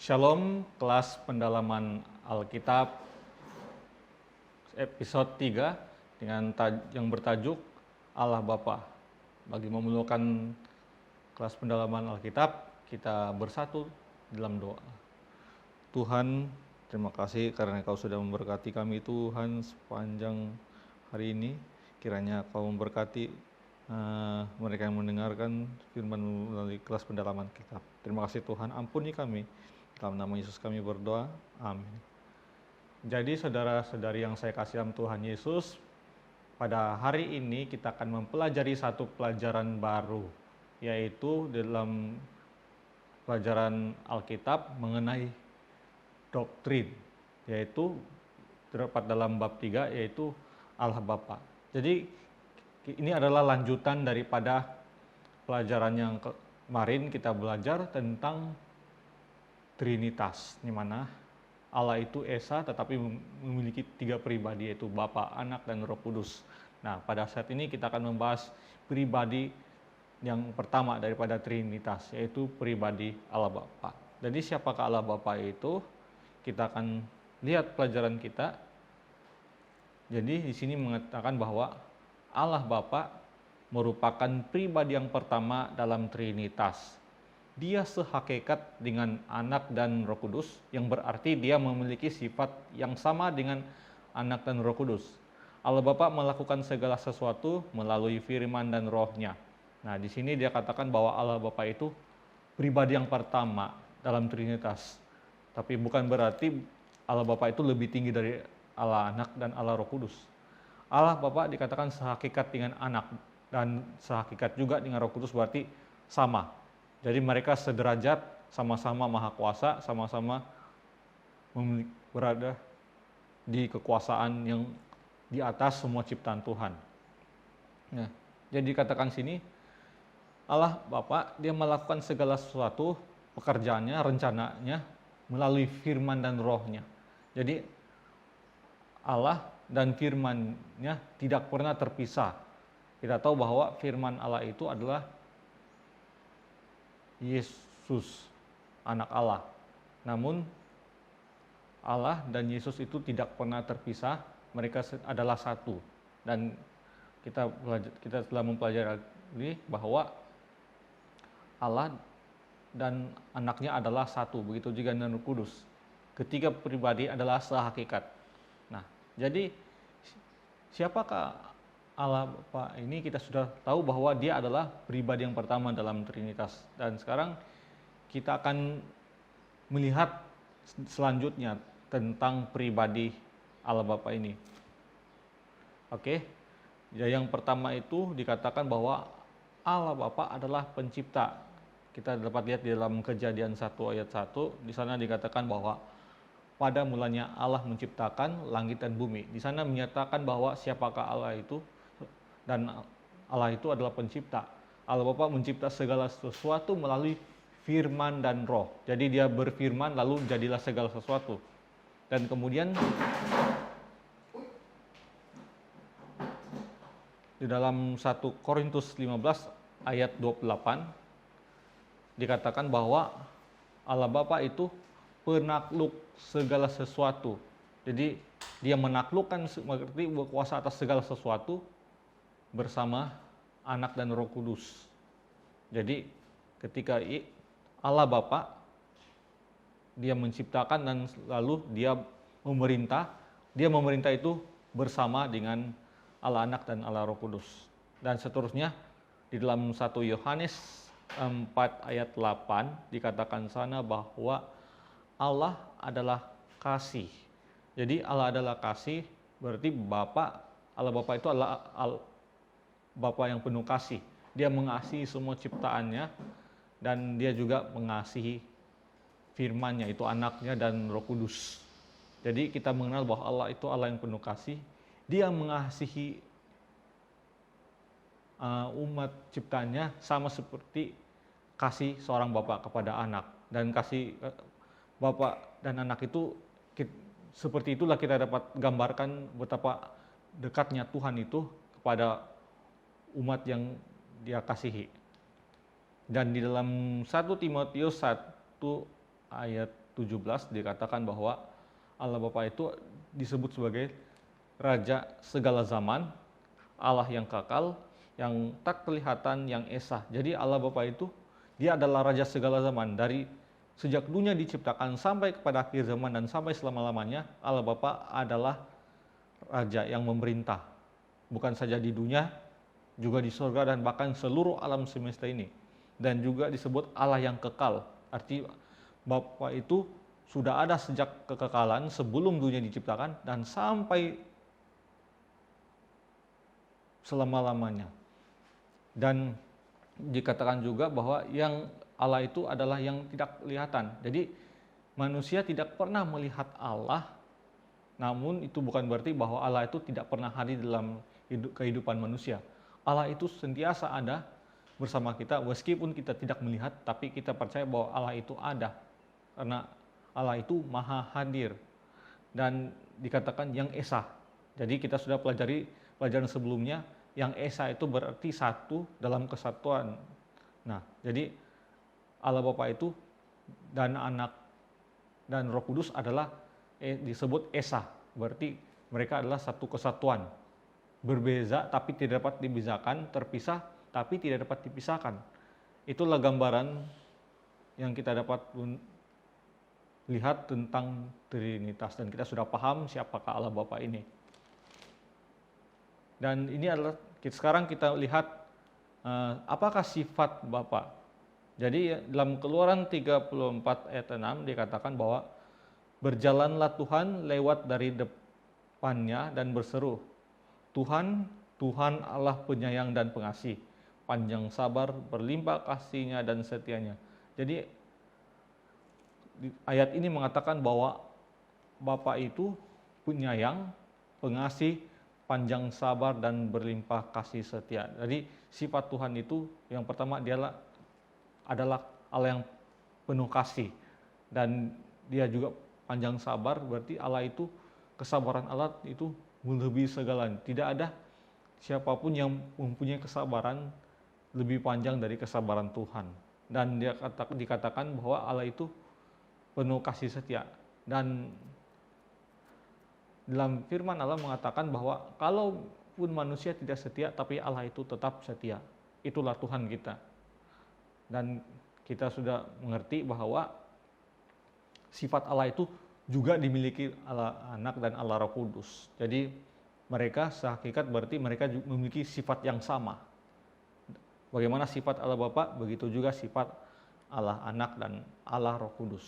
Shalom, kelas pendalaman Alkitab episode 3 dengan yang bertajuk Allah Bapa. Bagi memerlukan kelas pendalaman Alkitab, kita bersatu dalam doa. Tuhan, terima kasih karena Kau sudah memberkati kami Tuhan sepanjang hari ini. Kiranya Kau memberkati mereka yang mendengarkan firman melalui kelas pendalaman kitab. Terima kasih Tuhan, ampuni kami. Dalam nama Yesus kami berdoa, amin. Jadi saudara-saudari yang saya kasih dalam Tuhan Yesus, pada hari ini kita akan mempelajari satu pelajaran baru, yaitu dalam pelajaran Alkitab mengenai doktrin, yaitu terdapat dalam bab 3, yaitu Allah Bapa. Jadi ini adalah lanjutan daripada pelajaran yang kemarin kita belajar tentang Trinitas, di mana Allah itu Esa tetapi memiliki 3 pribadi, yaitu Bapa, Anak, dan Roh Kudus. Nah, pada saat ini kita akan membahas pribadi yang pertama daripada Trinitas, yaitu pribadi Allah Bapa. Jadi siapakah Allah Bapa itu? Kita akan lihat pelajaran kita. Jadi di sini mengatakan bahwa Allah Bapa merupakan pribadi yang pertama dalam Trinitas. Dia sehakikat dengan Anak dan Roh Kudus, yang berarti dia memiliki sifat yang sama dengan Anak dan Roh Kudus. Allah Bapa melakukan segala sesuatu melalui firman dan Roh-Nya. Nah, di sini dia katakan bahwa Allah Bapa itu pribadi yang pertama dalam Trinitas. Tapi bukan berarti Allah Bapa itu lebih tinggi dari Allah Anak dan Allah Roh Kudus. Allah Bapa dikatakan sehakikat dengan Anak dan sehakikat juga dengan Roh Kudus, berarti sama. Jadi mereka sederajat, sama-sama maha kuasa, sama-sama berada di kekuasaan yang di atas semua ciptaan Tuhan. Nah, jadi dikatakan sini Allah Bapa dia melakukan segala sesuatu pekerjaannya, rencananya melalui firman dan Roh-Nya. Jadi Allah dan firman-Nya tidak pernah terpisah. Kita tahu bahwa firman Allah itu adalah Yesus, anak Allah. Namun Allah dan Yesus itu tidak pernah terpisah, mereka adalah satu. Dan kita telah mempelajari bahwa Allah dan anaknya adalah satu, begitu juga dengan Roh Kudus. Ketiga pribadi adalah sehakikat. Nah, jadi siapakah Allah Bapa ini? Kita sudah tahu bahwa dia adalah pribadi yang pertama dalam Trinitas. Dan sekarang kita akan melihat selanjutnya tentang pribadi Allah Bapa ini. Oke. Ya, yang pertama itu dikatakan bahwa Allah Bapa adalah pencipta. Kita dapat lihat di dalam Kejadian 1 ayat 1, di sana dikatakan bahwa pada mulanya Allah menciptakan langit dan bumi. Di sana menyatakan bahwa siapakah Allah itu, dan Allah itu adalah pencipta. Allah Bapa mencipta segala sesuatu melalui firman dan Roh. Jadi dia berfirman lalu jadilah segala sesuatu. Dan kemudian di dalam 1 Korintus 15 ayat 28 dikatakan bahwa Allah Bapa itu penakluk segala sesuatu. Jadi dia menaklukkan, mengerti, berkuasa atas segala sesuatu bersama Anak dan Roh Kudus. Jadi ketika Allah Bapa dia menciptakan dan lalu dia memerintah itu bersama dengan Allah Anak dan Allah Roh Kudus. Dan seterusnya di dalam 1 Yohanes 4 ayat 8 dikatakan sana bahwa Allah adalah kasih. Jadi Allah adalah kasih, berarti Allah Bapa itu adalah Bapa yang penuh kasih. Dia mengasihi semua ciptaannya dan dia juga mengasihi firman-Nya, itu Anaknya dan Roh Kudus. Jadi kita mengenal bahwa Allah itu Allah yang penuh kasih. Dia mengasihi umat ciptaannya sama seperti kasih seorang Bapa kepada anak. Dan kasih Bapa dan anak itu seperti itulah kita dapat gambarkan betapa dekatnya Tuhan itu kepada umat yang dia kasihi. Dan di dalam 1 Timotius 1 ayat 17 dikatakan bahwa Allah Bapa itu disebut sebagai Raja segala zaman, Allah yang kekal, yang tak kelihatan, yang esa. Jadi Allah Bapa itu dia adalah Raja segala zaman. Dari sejak dunia diciptakan sampai kepada akhir zaman dan sampai selama-lamanya, Allah Bapa adalah Raja yang memerintah. Bukan saja di dunia, juga di surga dan bahkan seluruh alam semesta ini. Dan juga disebut Allah yang kekal. Arti Bapa itu sudah ada sejak kekekalan sebelum dunia diciptakan dan sampai selama-lamanya. Dan dikatakan juga bahwa yang Allah itu adalah yang tidak kelihatan. Jadi manusia tidak pernah melihat Allah, namun itu bukan berarti bahwa Allah itu tidak pernah hadir dalam kehidupan manusia. Allah itu sentiasa ada bersama kita meskipun kita tidak melihat, tapi kita percaya bahwa Allah itu ada. Karena Allah itu maha hadir dan dikatakan yang esa. Jadi kita sudah pelajari pelajaran sebelumnya, yang esa itu berarti satu dalam kesatuan. Nah, jadi Allah Bapa itu dan Anak dan Roh Kudus adalah disebut esa, berarti mereka adalah satu kesatuan. Berbeza tapi tidak dapat dibedakan, terpisah tapi tidak dapat dipisahkan. Itulah gambaran yang kita dapat lihat tentang Trinitas dan kita sudah paham siapakah Allah Bapa ini. Dan ini adalah sekarang kita lihat apakah sifat Bapa. Jadi dalam Keluaran 34 ayat 6 dikatakan bahwa berjalanlah Tuhan lewat dari depannya dan berseru, Tuhan, Tuhan Allah penyayang dan pengasih, panjang sabar, berlimpah kasihnya dan setianya. Jadi ayat ini mengatakan bahwa Bapa itu penyayang, pengasih, panjang sabar dan berlimpah kasih setia. Jadi sifat Tuhan itu yang pertama dia adalah Allah yang penuh kasih dan dia juga panjang sabar, berarti Allah itu kesabaran Allah itu melebihi segalanya. Tidak ada siapapun yang mempunyai kesabaran lebih panjang dari kesabaran Tuhan. Dan dia dikatakan bahwa Allah itu penuh kasih setia. Dan dalam firman Allah mengatakan bahwa kalaupun manusia tidak setia, tapi Allah itu tetap setia. Itulah Tuhan kita. Dan kita sudah mengerti bahwa sifat Allah itu juga dimiliki Allah Anak dan Allah Roh Kudus. Jadi mereka sehakikat berarti mereka memiliki sifat yang sama. Bagaimana sifat Allah Bapa, begitu juga sifat Allah Anak dan Allah Roh Kudus.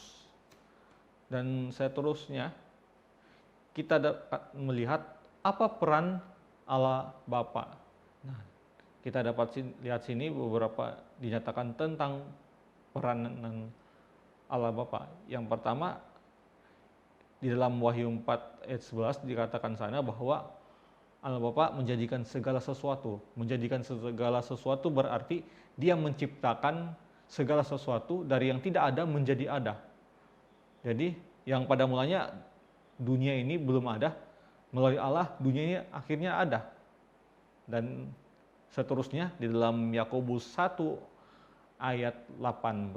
Dan seterusnya kita dapat melihat apa peran Allah Bapa. Nah, kita dapat lihat sini beberapa dinyatakan tentang peranan Allah Bapa. Yang pertama, di dalam Wahyu 4 ayat 11 dikatakan sana bahwa Allah Bapa menjadikan segala sesuatu. Menjadikan segala sesuatu berarti dia menciptakan segala sesuatu dari yang tidak ada menjadi ada. Jadi yang pada mulanya dunia ini belum ada, melalui Allah dunia ini akhirnya ada. Dan seterusnya di dalam Yakobus 1 ayat 18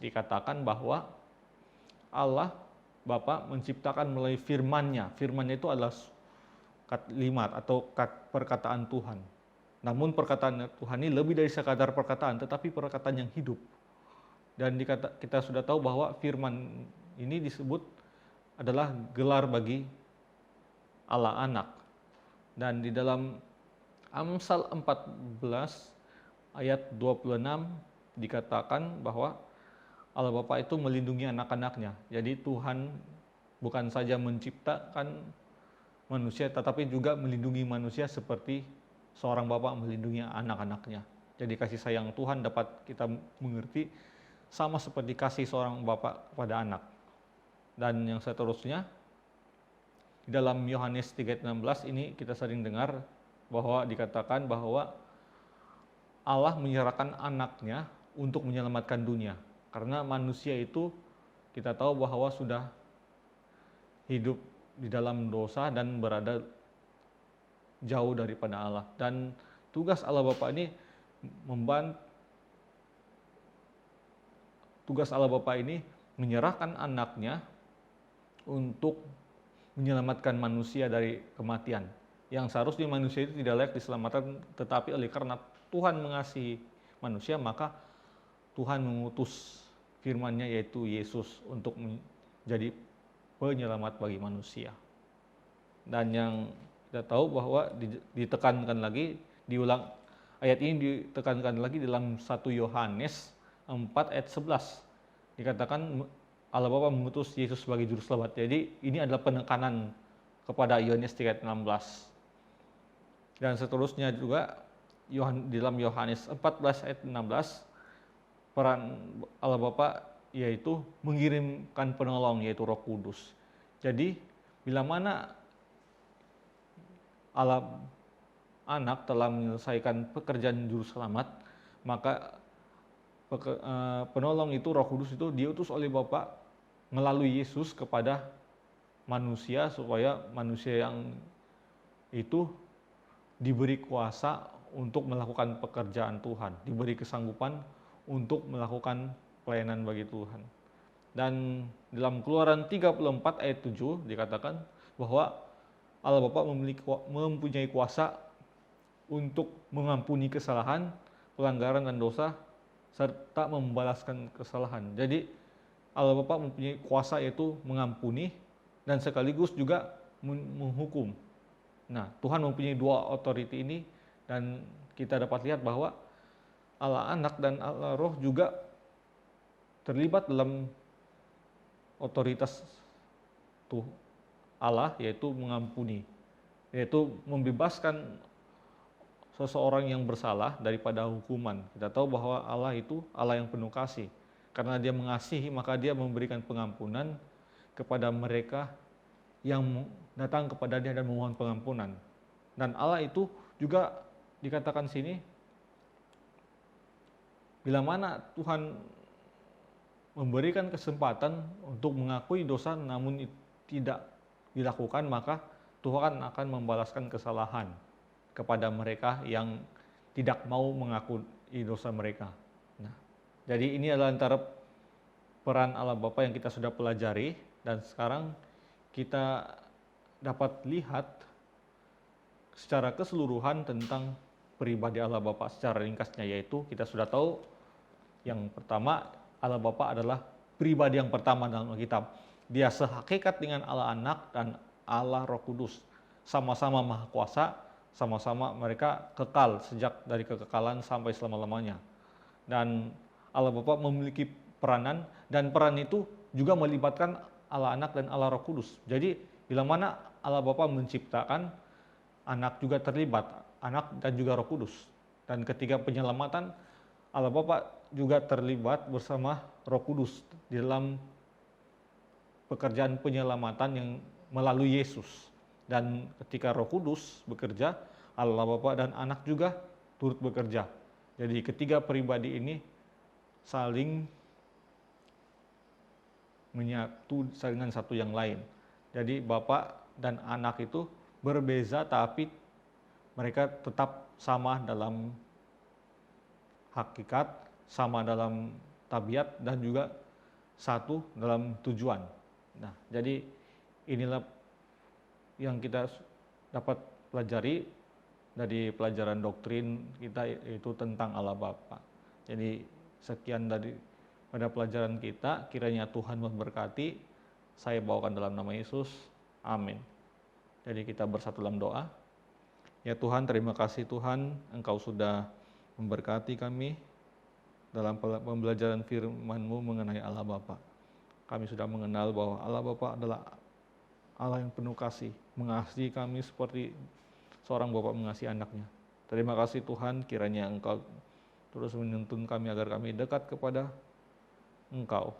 dikatakan bahwa Allah Bapa menciptakan melalui firman-Nya. Firman-Nya itu adalah kalimat atau perkataan Tuhan. Namun perkataan Tuhan ini lebih dari sekadar perkataan, tetapi perkataan yang hidup. Dan kita sudah tahu bahwa firman ini disebut adalah gelar bagi Allah Anak. Dan di dalam Amsal 14 ayat 26 dikatakan bahwa Allah Bapa itu melindungi anak-anaknya. Jadi Tuhan bukan saja menciptakan manusia, tetapi juga melindungi manusia seperti seorang Bapa melindungi anak-anaknya. Jadi kasih sayang Tuhan dapat kita mengerti sama seperti kasih seorang Bapa kepada anak. Dan yang seterusnya, di dalam Yohanes 3:16 ini kita sering dengar bahwa dikatakan bahwa Allah menyerahkan anaknya untuk menyelamatkan dunia. Karena manusia itu kita tahu bahwa sudah hidup di dalam dosa dan berada jauh daripada Allah. Dan tugas Allah Bapa ini tugas Allah Bapa ini menyerahkan anaknya untuk menyelamatkan manusia dari kematian. Yang seharusnya manusia itu tidak layak diselamatkan, tetapi oleh karena Tuhan mengasihi manusia, maka Tuhan mengutus firman-Nya yaitu Yesus untuk menjadi penyelamat bagi manusia. Dan yang kita tahu bahwa ditekankan lagi, diulang, ayat ini ditekankan lagi dalam 1 Yohanes 4 ayat 11. Dikatakan Allah Bapa mengutus Yesus sebagai juru selamat. Jadi ini adalah penekanan kepada Yohanes 3 ayat 16. Dan seterusnya juga di dalam Yohanes 14 ayat 16, peran Allah Bapa yaitu mengirimkan penolong yaitu Roh Kudus. Jadi bila mana Allah Anak telah menyelesaikan pekerjaan juru selamat, maka penolong itu Roh Kudus itu diutus oleh Bapa melalui Yesus kepada manusia, supaya manusia yang itu diberi kuasa untuk melakukan pekerjaan Tuhan, diberi kesanggupan untuk melakukan pelayanan bagi Tuhan. Dan dalam Keluaran 34 ayat 7 dikatakan bahwa Allah Bapa mempunyai kuasa untuk mengampuni kesalahan, pelanggaran dan dosa, serta membalaskan kesalahan. Jadi Allah Bapa mempunyai kuasa yaitu mengampuni dan sekaligus juga menghukum. Nah, Tuhan mempunyai dua otoriti ini, dan kita dapat lihat bahwa Allah Anak dan Allah Roh juga terlibat dalam otoritas Allah, yaitu mengampuni, yaitu membebaskan seseorang yang bersalah daripada hukuman. Kita tahu bahwa Allah itu Allah yang penuh kasih. Karena Dia mengasihi, maka Dia memberikan pengampunan kepada mereka yang datang kepada Dia dan memohon pengampunan. Dan Allah itu juga dikatakan sini, bila mana Tuhan memberikan kesempatan untuk mengakui dosa namun tidak dilakukan, maka Tuhan akan membalaskan kesalahan kepada mereka yang tidak mau mengakui dosa mereka. Nah, jadi ini adalah antara peran Allah Bapa yang kita sudah pelajari, dan sekarang kita dapat lihat secara keseluruhan tentang pribadi Allah Bapa secara ringkasnya, yaitu kita sudah tahu yang pertama, Allah Bapa adalah pribadi yang pertama dalam Alkitab. Dia sehakikat dengan Allah Anak dan Allah Roh Kudus. Sama-sama Maha Kuasa, sama-sama mereka kekal sejak dari kekekalan sampai selama-lamanya. Dan Allah Bapa memiliki peranan, dan peran itu juga melibatkan Allah Anak dan Allah Roh Kudus. Jadi bila mana Allah Bapa menciptakan, Anak juga terlibat, Anak dan juga Roh Kudus. Dan ketika penyelamatan, Allah Bapa juga terlibat bersama Roh Kudus di dalam pekerjaan penyelamatan yang melalui Yesus. Dan ketika Roh Kudus bekerja, Allah Bapa dan Anak juga turut bekerja. Jadi ketiga pribadi ini saling menyatu dengan satu yang lain. Jadi Bapa dan Anak itu berbeza, tapi mereka tetap sama dalam hakikat, sama dalam tabiat, dan juga satu dalam tujuan. Nah, jadi inilah yang kita dapat pelajari dari pelajaran doktrin kita, yaitu tentang Allah Bapa. Jadi sekian dari pada pelajaran kita, kiranya Tuhan memberkati. Saya bawakan dalam nama Yesus. Amin. Jadi kita bersatu dalam doa. Ya Tuhan, terima kasih Tuhan, Engkau sudah memberkati kami dalam pembelajaran firman-Mu mengenai Allah Bapa. Kami sudah mengenal bahwa Allah Bapa adalah Allah yang penuh kasih, mengasihi kami seperti seorang Bapa mengasihi anaknya. Terima kasih Tuhan, kiranya Engkau terus menuntun kami agar kami dekat kepada Engkau.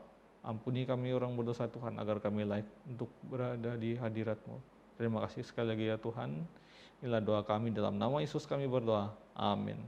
Ampuni kami orang berdosa Tuhan, agar kami layak untuk berada di hadirat-Mu. Terima kasih sekali lagi ya Tuhan. Inilah doa kami, dalam nama Yesus kami berdoa. Amin.